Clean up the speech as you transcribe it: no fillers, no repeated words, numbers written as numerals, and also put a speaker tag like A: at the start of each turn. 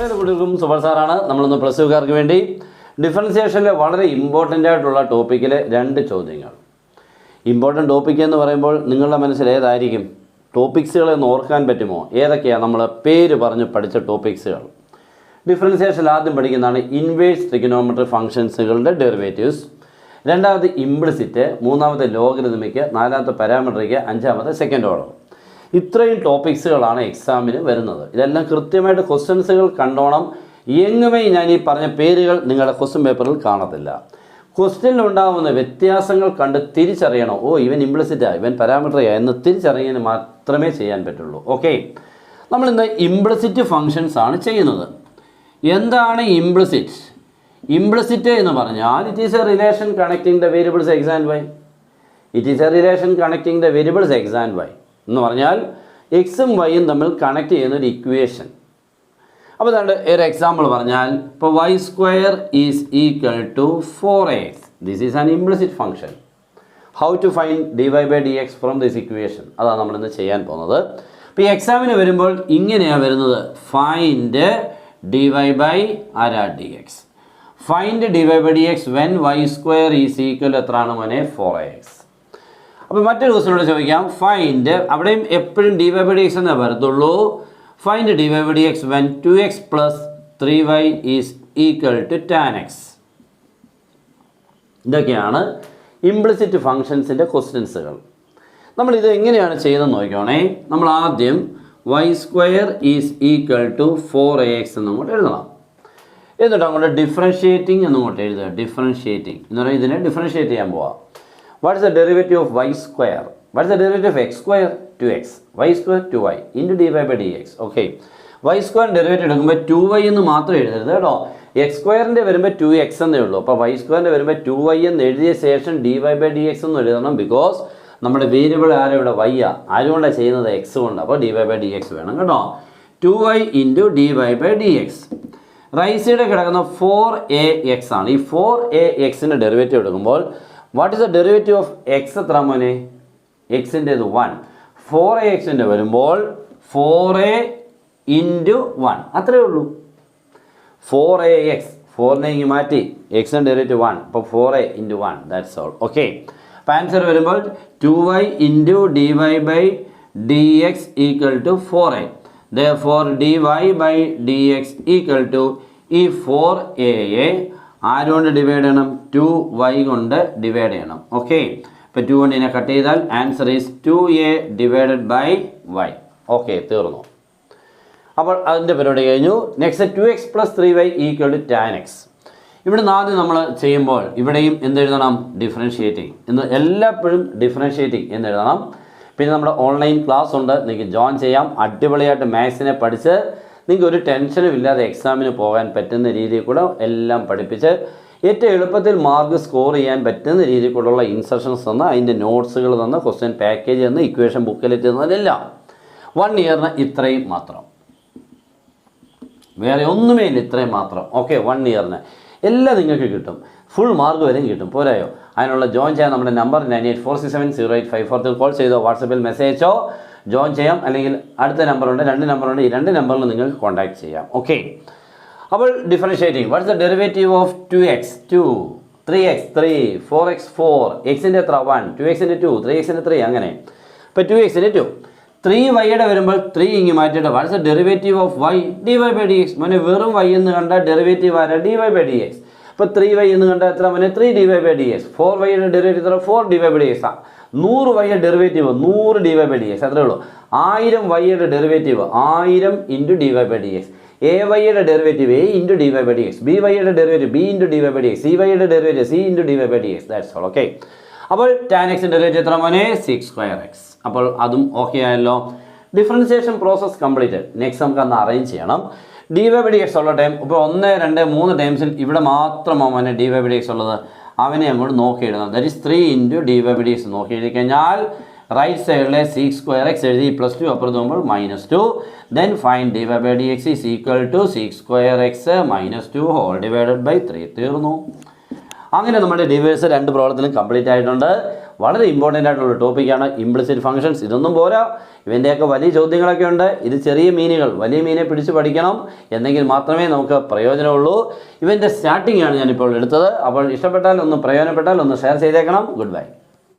A: എല്ലാവരും കുട്ടികൾക്കും സൂപ്പർ സാറാണ്. നമ്മളൊന്ന് പ്ലസ് ടുക്കാർക്ക് വേണ്ടി ഡിഫറൻസിയേഷനിലെ വളരെ ഇമ്പോർട്ടൻ്റ് ആയിട്ടുള്ള ടോപ്പിക്കിലെ 2 ചോദ്യങ്ങൾ. ഇമ്പോർട്ടൻ്റ് ടോപ്പിക് എന്ന് പറയുമ്പോൾ നിങ്ങളുടെ മനസ്സിൽ ഏതായിരിക്കും? ടോപ്പിക്സുകളെ ഒന്ന് ഓർക്കാൻ പറ്റുമോ? ഏതൊക്കെയാണ് നമ്മൾ പേര് പറഞ്ഞ് പഠിച്ച ടോപ്പിക്സുകൾ? ഡിഫറൻസിയേഷനിൽ ആദ്യം പഠിക്കുന്നതാണ് ഇൻവേഴ്സ് ട്രിഗണോമെട്രി ഫംഗ്ഷൻസുകളുടെ ഡെറിവേറ്റീവ്സ്, രണ്ടാമത് ഇംപ്ലിസിറ്റ്, മൂന്നാമത്തെ ലോഗരിതമിക്, നാലാമത്തെ പാരാമെട്രിക്, അഞ്ചാമത്തെ സെക്കൻഡ് ഓർഡർ. ഇത്രയും ടോപ്പിക്സുകളാണ് എക്സാമിന് വരുന്നത്. ഇതെല്ലാം കൃത്യമായിട്ട് ക്വസ്റ്റ്യൻസുകൾ കണ്ടോണം. എങ്ങുമേ ഞാൻ ഈ പറഞ്ഞ പേരുകൾ നിങ്ങളുടെ ക്വസ്റ്റ്യൻ പേപ്പറിൽ കാണത്തില്ല. ക്വസ്റ്റ്യനിലുണ്ടാകുന്ന വ്യത്യാസങ്ങൾ കണ്ട് തിരിച്ചറിയണം. ഓ, ഇവൻ ഇംപ്ലിസിറ്റാ, ഇവൻ പാരാമെട്രിയാ എന്ന് തിരിച്ചറിയാൻ മാത്രമേ ചെയ്യാൻ പറ്റുള്ളൂ. ഓക്കെ, നമ്മളിന്ന് ഇംപ്ലിസിറ്റ് ഫങ്ഷൻസ് ആണ് ചെയ്യുന്നത്. എന്താണ് ഇംപ്ലിസിറ്റ്? ഇംപ്ലിസിറ്റ് എന്ന് പറഞ്ഞാൽ it is a relation connecting the variables x and y. It is a relation connecting the variables x and y എന്ന് പറഞ്ഞാൽ എക്സും വൈയും തമ്മിൽ കണക്ട് ചെയ്യുന്ന ഒരു ഇക്വേഷൻ. അപ്പോൾ അതുകൊണ്ട് ഒരു എക്സാമ്പിൾ പറഞ്ഞാൽ ഇപ്പോൾ y² is equal to 4x. This is an implicit function. How to find dy/dx from this equation, അതാണ് നമ്മളിന്ന് ചെയ്യാൻ പോകുന്നത്. ഇപ്പോൾ ഈ എക്സാമിന് വരുമ്പോൾ ഇങ്ങനെയാണ് വരുന്നത്: find dy/dx. Find dy/dx when y² is equal എത്രയാണ് മോനെ? 4x. അപ്പോൾ മറ്റൊരു ക്വസ്റ്റ്യനോട് ചോദിക്കാം, ഫൈൻഡ്, അവിടെയും എപ്പോഴും dy/dx എന്നേ വരത്തുള്ളൂ. Find dy/dx when 2x plus 3y is equal to tan x. ഇതൊക്കെയാണ് ഇംപ്ലിസിറ്റ് ഫങ്ഷൻസിൻ്റെ ക്വസ്റ്റ്യൻസുകൾ. നമ്മളിത് എങ്ങനെയാണ് ചെയ്യുന്നത് നോക്കിക്കോണേ. നമ്മൾ ആദ്യം y² is equal to 4ax എന്നങ്ങോട്ട് എഴുതണം. എന്നിട്ട് അങ്ങോട്ട് ഡിഫറൻഷ്യേറ്റിംഗ് എന്നങ്ങോട്ട് എഴുതുക. ഡിഫറൻഷ്യേറ്റിംഗ് എന്ന് പറഞ്ഞാൽ ഇതിനെ ഡിഫറൻഷ്യേറ്റ് ചെയ്യാൻ പോവാം. What is the derivative of y²? What is the derivative of x²? 2x. y² 2y into dy/dx. Okay, y² derivative എടുക്കുമ്പോൾ 2y എന്ന് മാത്രം എഴുതരുത് കേട്ടോ. x² വരുമ്പോൾ 2x എന്നേ ഉള്ളൂ. അപ്പോൾ y² വരുമ്പോൾ 2y എന്ന് എഴുതിയ ശേഷം dy/dx എന്ന് എഴുതണം. ബിക്കോസ് നമ്മുടെ വേരിയബിൾ ആരും ഇവിടെ y ആ, ആരുകൊണ്ടാണ് ചെയ്യുന്നത്? x കൊണ്ട്. അപ്പോൾ dy/dx വേണം കേട്ടോ. 2y into dy/dx. റൈസിയുടെ കിടക്കുന്ന 4ax ആണ്. ഈ 4axൻ്റെ ഡെറിവേറ്റീവ് എടുക്കുമ്പോൾ what is the derivative of X എത്ര മോനെ? എക്സിൻ്റേത് 1. 4axൻ്റെ വരുമ്പോൾ 4a ഇൻറ്റു 1 അത്രയേ ഉള്ളൂ. 4ax, 4നെ ഇങ്ങ് മാറ്റി, എക്സിൻ്റെ ഡെറിവേറ്റീവ് 1, അപ്പോൾ 4a into 1, that's all. Okay, അപ്പോൾ ആൻസർ വരുമ്പോൾ 2y into dy/dx equal to 4a. therefore dy/dx equal to ഈ 4a ആരുകൊണ്ട് ഡിവൈഡ് ചെയ്യണം? 2y കൊണ്ട് ഡിവൈഡ് ചെയ്യണം. ഓക്കെ, ഇപ്പോൾ 2 കൊണ്ട് ഇതിനെ കട്ട് ചെയ്താൽ answer is 2a divided by y. Okay, തീർന്നു. അപ്പോൾ അതിൻ്റെ പരിപാടി കഴിഞ്ഞു. Next 2x plus 3y equal to tan x. ഇവിടെ ആദ്യം നമ്മൾ ചെയ്യുമ്പോൾ ഇവിടെയും എന്തെഴുതണം? ഡിഫറൻഷ്യേറ്റിംഗ് എന്ന്. എല്ലായ്പ്പോഴും ഡിഫറൻഷ്യേറ്റിംഗ് എന്നെഴുതണം. പിന്നെ നമ്മുടെ ഓൺലൈൻ ക്ലാസ് ഉണ്ട്, നിങ്ങൾക്ക് ജോയിൻ ചെയ്യാം. അടിപൊളിയായിട്ട് മാത്സിനെ പഠിച്ച് നിങ്ങൾക്ക് ഒരു ടെൻഷനും ഇല്ലാതെ എക്സാമിന് പോകാൻ പറ്റുന്ന രീതിയിൽ കൂടെ എല്ലാം പഠിപ്പിച്ച് ഏറ്റവും എളുപ്പത്തിൽ മാർക്ക് സ്കോർ ചെയ്യാൻ പറ്റുന്ന രീതിയിൽ കൂടെയുള്ള ഇൻസ്ട്രക്ഷൻസ് തന്ന്, അതിൻ്റെ നോട്ട്സുകൾ തന്ന്, ക്വസ്റ്റ്യൻ പാക്കേജ് തന്ന്, ഇക്വേഷൻ ബുക്കിലെറ്റ് തന്നതെല്ലാം 1 ഇയറിന് ഇത്രയും മാത്രം, വേറെ ഒന്നുമേ ഇല്ല, ഇത്രയും മാത്രം. ഓക്കെ, 1 ഇയറിന് എല്ലാം നിങ്ങൾക്ക് കിട്ടും. ഫുൾ മാർക്ക് വരെയും കിട്ടും. പോരായോ? അതിനുള്ള ജോയിൻ ചെയ്യാൻ നമ്മുടെ നമ്പർ 9846708543 കോൾ ചെയ്തോ, വാട്സപ്പിൽ മെസ്സേജ് അയച്ചോ, ജോയിൻ ചെയ്യാം. അല്ലെങ്കിൽ അടുത്ത നമ്പറുണ്ട്, 2 നമ്പറുണ്ട്, ഈ 2 നമ്പറിൽ നിങ്ങൾക്ക് കോൺടാക്ട് ചെയ്യാം. ഓക്കെ, അപ്പോൾ differentiating. What's the derivative of 2x 2, 3x 3, 4x 4, എക്സിൻ്റെ എത്ര? 1, 2xൻ്റെ 2, 3xൻ്റെ 3, അങ്ങനെ. ഇപ്പോൾ 2xൻ്റെ 2, 3yയുടെ വരുമ്പോൾ 3 ഇങ്ങ് മാറ്റിയിട്ട് what's the derivative of y? dy/dx. മോനെ വെറും y എന്ന് കണ്ടാൽ ഡെറിവേറ്റീവ് ആരാ? dy/dx. ഇപ്പോൾ 3y എന്ന് കണ്ടാൽ എത്ര മോനെ? 3 dy/dx. 4yയുടെ ഡെറിവേറ്റീവ് എത്ര? 4 dy/dx. 100y ഡെറിവേറ്റീവ് 100 dy/dx, അത്രേ ഉള്ളൂ. 1000yയുടെ ഡെറിവേറ്റീവ് 1000 ഇൻറ്റു dy/dx. ayയുടെ ഡെറിവേറ്റീവ് a ഇൻറ്റു dy/dx. byയുടെ ഡെറിവേറ്റീവ് b ഇൻറ്റു dy/dx. cyയുടെ derivative c into dy/dx. That's all. Okay, അപ്പോൾ tan xൻ്റെ ഡെറിവേറ്റീവ് എത്ര മോനെ? 6²x. അപ്പോൾ അതും ഓക്കെ ആയല്ലോ. Differentiation process completed. നെക്സ്റ്റ് നമുക്ക് അന്ന് അറേഞ്ച് ചെയ്യണം. dy/dx ഉള്ള ടൈം ഇപ്പോൾ 1, 2, 3 ടൈംസിൽ ഇവിടെ മാത്രമാണ് മോനെ dy/dx ഉള്ളത്. അവനെ അങ്ങോട്ട് നോക്കി എഴുതണം. ദാറ്റ് ഈസ് 3 ഇൻറ്റു dy/dx നോക്കി എഴുതി കഴിഞ്ഞാൽ റൈറ്റ് സൈഡിലെ 6² എഴുതി +2 അപ്പുറത്ത് പോകുമ്പോൾ -2. Then find dy/dx is equal to 6² -2 whole divided by 3. തീർന്നു. അങ്ങനെ നമ്മുടെ ഡിവൈസ് 2 പ്രോബ്ലത്തിലും കംപ്ലീറ്റ് ആയിട്ടുണ്ട്. വളരെ ഇമ്പോർട്ടൻ്റ് ആയിട്ടുള്ള ടോപ്പിക്കാണ് ഇംപ്ലിസിറ്റ് ഫങ്ഷൻസ്. ഇതൊന്നും പോരാ, ഇവൻ്റെയൊക്കെ വലിയ ചോദ്യങ്ങളൊക്കെ ഉണ്ട്. ഇത് ചെറിയ മീനുകൾ, വലിയ മീനെ പിടിച്ച് പഠിക്കണം എന്നെങ്കിൽ മാത്രമേ നമുക്ക് പ്രയോജനമുള്ളൂ. ഇവൻ്റെ സ്റ്റാർട്ടിംഗ് ആണ് ഞാനിപ്പോൾ എടുത്തത്. അപ്പോൾ ഇഷ്ടപ്പെട്ടാൽ ഒന്ന്, പ്രയോജനപ്പെട്ടാൽ ഒന്ന് ഷെയർ ചെയ്തേക്കണം. Good bye.